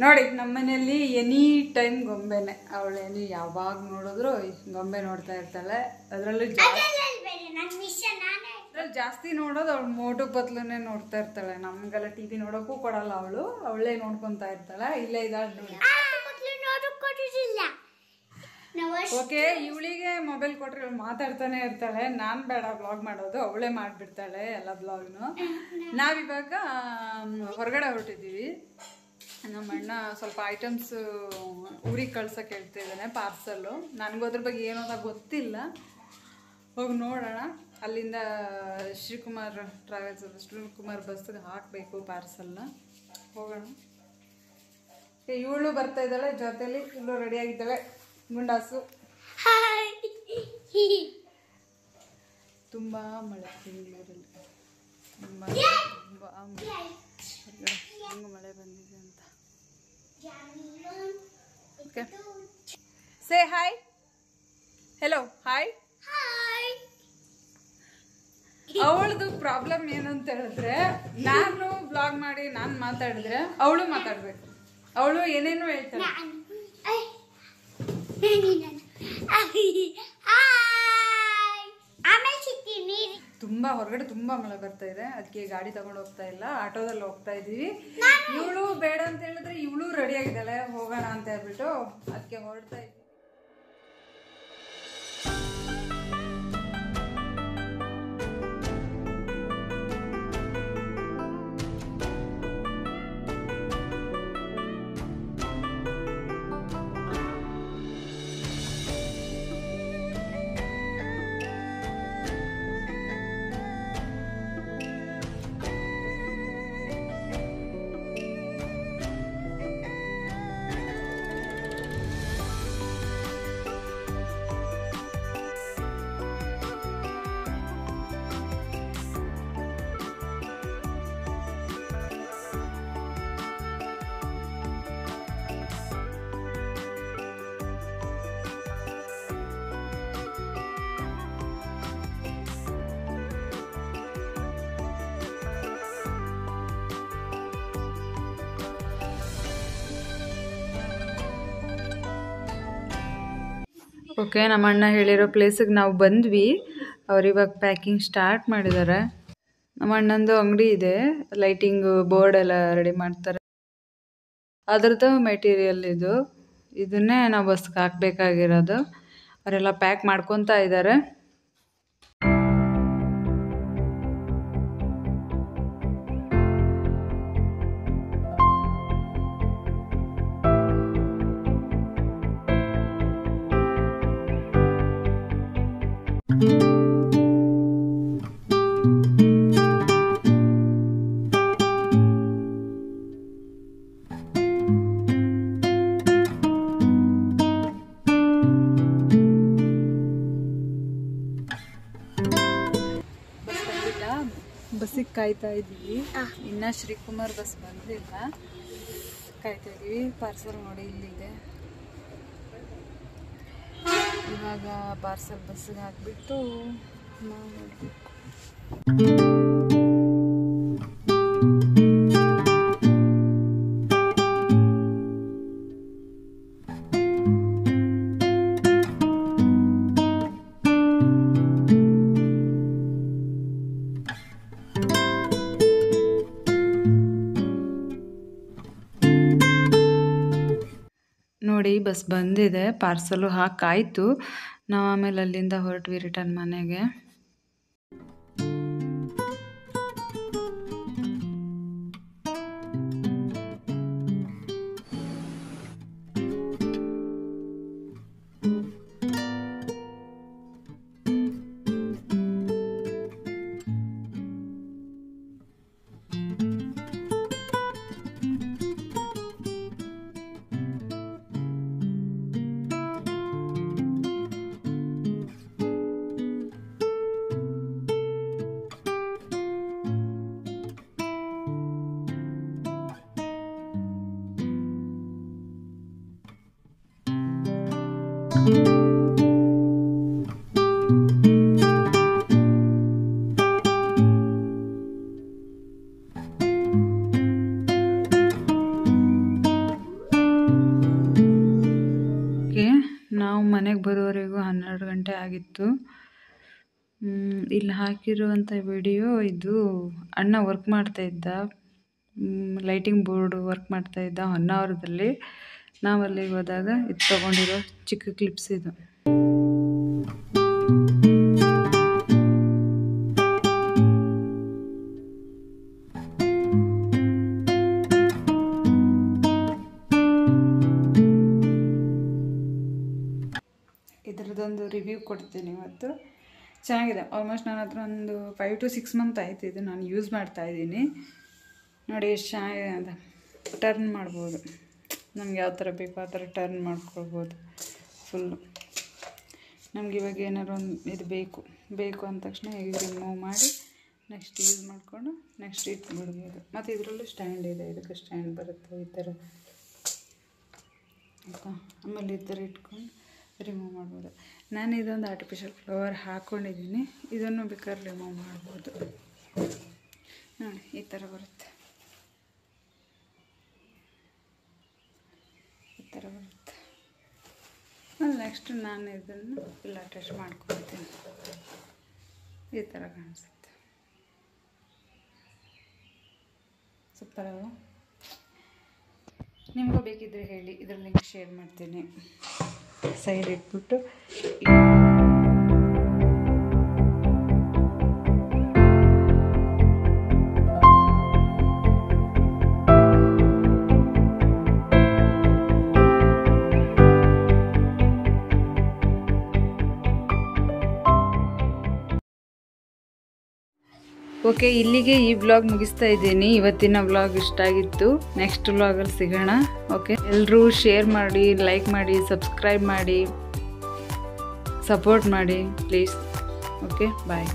ನೋಡಿ ನಮ್ಮ ಮನೆಯಲ್ಲಿ ಎನಿ ಟೈಮ್ ಗೊಂಬೆನೆ. ಅವಳೇನು ಯಾವಾಗ ನೋಡಿದ್ರು ಗೊಂಬೆ ನೋಡ್ತಾ ಇರ್ತಾಳೆ. ಅದರಲ್ಲೂ ಜಾಸ್ತಿ ನೋಡೋದು ಅವಳು ಮೋಟು ಪತ್ಲುನೇ ನೋಡ್ತಾ ಇರ್ತಾಳೆ. ನಮ್ಗೆಲ್ಲ ಟಿವಿ ನೋಡೋಕ್ಕೂ ಕೊಡಲ್ಲ ಅವಳು, ಅವಳೇ ನೋಡ್ಕೊಂತಾ ಇರ್ತಾಳೆ. ಇಲ್ಲೇ ಇದ್ದಾಳೆ ನೋಡಿ. ಓಕೆ, ಇವಳಿಗೆ ಮೊಬೈಲ್ ಕೊಟ್ರೆ ಇವಳು ಮಾತಾಡ್ತಾನೆ ಇರ್ತಾಳೆ. ನಾನು ಬೇಡ ಬ್ಲಾಗ್ ಮಾಡೋದು, ಅವಳೇ ಮಾಡಿಬಿಡ್ತಾಳೆ ಎಲ್ಲ ಬ್ಲಾಗ್ನು. ನಾವಿವಾಗ ಹೊರಗಡೆ ಹೊರಟಿದ್ದೀವಿ. ನಮ್ಮ ಅಣ್ಣ ಸ್ವಲ್ಪ ಐಟಮ್ಸ್ ಊರಿಗೆ ಕಳ್ಸೋಕೆ ಹೇಳ್ತಾ ಇದ್ದಾನೆ, ಪಾರ್ಸಲ್ಲು. ನನಗೂ ಅದ್ರ ಬಗ್ಗೆ ಏನೋ ಗೊತ್ತಿಲ್ಲ, ಹೋಗಿ ನೋಡೋಣ. ಅಲ್ಲಿಂದ ಶ್ರೀಕುಮಾರ್ ಟ್ರಾವೆಲ್ಸ್, ಶ್ರೀಕುಮಾರ್ ಬಸ್ಸಿಗೆ ಹಾಕಬೇಕು ಪಾರ್ಸಲ್ನ. ಹೋಗೋಣ. ಇವಳು ಬರ್ತಾ ಇದ್ದಾಳೆ ಜೊತೆಲಿ, ಇವಳು ರೆಡಿಯಾಗಿದ್ದಾಳೆ. ಗುಂಡಾಸು ತುಂಬ ಮಳೆ ಬೆಂಗಳೂರಲ್ಲಿ, ತುಂಬ ಮಳೆ ಬಂದಿದೆ ಅಂತ. Okay, say hi, hello, hi. ಅವಳದು ಪ್ರಾಬ್ಲಮ್ ಏನು ಅಂತ ಹೇಳಿದ್ರೆ, ನಾನು ಬ್ಲಾಗ್ ಮಾಡಿ ನಾನು ಮಾತಾಡಿದ್ರೆ ಅವಳು ಮಾತಾಡ್ಬೇಕು. ಅವಳು ಏನೇನು ಹೇಳ್ತಾಳೆ. ತುಂಬಾ ಹೊರಗಡೆ ತುಂಬಾ ಮಳೆ ಬರ್ತಾ ಇದೆ, ಅದಕ್ಕೆ ಗಾಡಿ ತಗೊಂಡು ಹೋಗ್ತಾ ಇಲ್ಲ, ಆಟೋದಲ್ಲಿ ಹೋಗ್ತಾ ಇದೀವಿ. ಇವಳು ಬೇಡ ಅಂತ ಹೇಳಿದ್ರೆ ಇವಳು ರೆಡಿ ಆಗಿದ್ದಾಳೆ, ಹೋಗೋಣ ಅಂತ ಹೇಳ್ಬಿಟ್ಟು ಅದಕ್ಕೆ ಹೊರಡ್ತಾ ಇದ್ವಿ. ಓಕೆ, ನಮ್ಮ ಅಣ್ಣ ಹೇಳಿರೋ ಪ್ಲೇಸಿಗೆ ನಾವು ಬಂದ್ವಿ. ಅವ್ರು ಇವಾಗ ಪ್ಯಾಕಿಂಗ್ ಸ್ಟಾರ್ಟ್ ಮಾಡಿದ್ದಾರೆ. ನಮ್ಮ ಅಣ್ಣಂದು ಅಂಗಡಿ ಇದೆ, ಲೈಟಿಂಗು ಬೋರ್ಡ್ ಎಲ್ಲ ರೆಡಿ ಮಾಡ್ತಾರೆ. ಅದ್ರದ್ದು ಮೆಟೀರಿಯಲ್ ಇದನ್ನೇ ನಾವು ಬಸ್ಗೆ ಹಾಕಬೇಕಾಗಿರೋದು. ಅವರೆಲ್ಲ ಪ್ಯಾಕ್ ಮಾಡ್ಕೊತಾ ಇದ್ದಾರೆ. ಬಸ್ಸಿಗೆ ಕಾಯ್ತಾ ಇದ್ದೀವಿ. ಇನ್ನ ಶ್ರೀಕುಮಾರ್ ಬಸ್ ಬಂದಿಲ್ಲ, ಕಾಯ್ತಾ ಇದೀವಿ. ಪಾರ್ಸಲ್ ನೋಡಿ ಇಲ್ಲಿದೆ. ಇವಾಗ ಪಾರ್ಸಲ್ ಬಸ್ಸಿಗೆ ಹಾಕ್ಬಿಟ್ಟು ನಾವು ನೋಡ್ಬೇಕು. ನೋಡಿ ಬಸ್ ಬಂದಿದೆ, ಪಾರ್ಸಲು ಹಾಕಾಯಿತು. ನಾವು ಆಮೇಲೆ ಅಲ್ಲಿಂದ ಹೊರಟ್ವಿ ರಿಟರ್ನ್ ಮನೆಗೆ. ಗಂಟೆ ಆಗಿತ್ತು. ಇಲ್ಲಿ ಹಾಕಿರುವಂಥ ವಿಡಿಯೋ ಇದು ಅಣ್ಣ ವರ್ಕ್ ಮಾಡ್ತಾಯಿದ್ದ, ಲೈಟಿಂಗ್ ಬೋರ್ಡ್ ವರ್ಕ್ ಮಾಡ್ತಾಯಿದ್ದ ಹೊನ್ನಾವರದಲ್ಲಿ. ನಾವಲ್ಲಿಗೆ ಹೋದಾಗ ಇದು ತೊಗೊಂಡಿರೋ ಚಿಕ್ಕ ಕ್ಲಿಪ್ಸ್ ಇದು. ಇದರದೊಂದು ರಿವ್ಯೂ ಕೊಡ್ತೀನಿ ಇವತ್ತು. ಚೆನ್ನಾಗಿದೆ. ಆಲ್ಮೋಸ್ಟ್ ನನ್ನ ಹತ್ರ ಒಂದು 5 to 6 ಮಂತ್ ಆಯ್ತು ಇದು ನಾನು ಯೂಸ್ ಮಾಡ್ತಾಯಿದ್ದೀನಿ. ನೋಡಿ ಎಷ್ಟು ಚೆನ್ನಾಗಿದೆ ಅಂತ. ಟರ್ನ್ ಮಾಡ್ಬೋದು, ನಮ್ಗೆ ಯಾವ ಥರ ಬೇಕೋ ಆ ಥರ ಟರ್ನ್ ಮಾಡ್ಕೊಳ್ಬೋದು ಫುಲ್ಲು. ನಮ್ಗೆ ಇವಾಗ ಏನಾದ್ರು ಒಂದು ಇದು ಬೇಕು ಅಂದ ತಕ್ಷಣ ಈಗ ರಿಮೂವ್ ಮಾಡಿ ನೆಕ್ಸ್ಟ್ ಯೂಸ್ ಮಾಡಿಕೊಂಡು ನೆಕ್ಸ್ಟ್ ಇಟ್ಬಿಡ್ಬೋದು. ಮತ್ತು ಇದರಲ್ಲೂ ಸ್ಟ್ಯಾಂಡ್ ಇದೆ, ಇದಕ್ಕೆ ಸ್ಟ್ಯಾಂಡ್ ಬರುತ್ತೆ ಈ ಥರ ಆಯಿತಾ. ಆಮೇಲೆ ಈ ಥರ ಇಟ್ಕೊಂಡು ರಿಮೂವ್ ಮಾಡ್ಬೋದು. ನಾನು ಇದೊಂದು ಆರ್ಟಿಫಿಷಿಯಲ್ ಫ್ಲವರ್ ಹಾಕ್ಕೊಂಡಿದ್ದೀನಿ, ಇದನ್ನು ಬೇಕಾದ್ರೆ ರಿಮೂವ್ ಮಾಡ್ಬೋದು. ನೋಡಿ ಈ ಥರ ಬರುತ್ತೆ, ಈ ಥರ ಬರುತ್ತೆ. ನೆಕ್ಸ್ಟ್ ನಾನು ಇದನ್ನು ಇಲ್ಲ ಅಟ್ಯಾಚ್ ಮಾಡ್ಕೊಳ್ತೀನಿ. ಈ ಥರ ಕಾಣಿಸುತ್ತೆ. ಸೂಪರ್ ಅಲ್ವಾ? ನಿಮಗೂ ಬೇಕಿದ್ದರೆ ಹೇಳಿ, ಇದರ ಲಿಂಕ್ ಶೇರ್ ಮಾಡ್ತೀನಿ. ಸೈಡ್ ಇಟ್ಬಿಟ್ಟು ಓಕೆ, ಇಲ್ಲಿಗೆ ಈ ವ್ಲಾಗ್ ಮುಗಿಸ್ತಾ ಇದ್ದೀನಿ. ಇವತ್ತಿನ ವ್ಲಾಗ್ ಇಷ್ಟ ಆಗಿತ್ತು. ನೆಕ್ಸ್ಟ್ ವ್ಲಾಗಲ್ಲಿ ಸಿಗೋಣ. ಓಕೆ, ಎಲ್ಲರೂ ಶೇರ್ ಮಾಡಿ, ಲೈಕ್ ಮಾಡಿ, ಸಬ್ಸ್ಕ್ರೈಬ್ ಮಾಡಿ, ಸಪೋರ್ಟ್ ಮಾಡಿ ಪ್ಲೀಸ್. Okay, bye.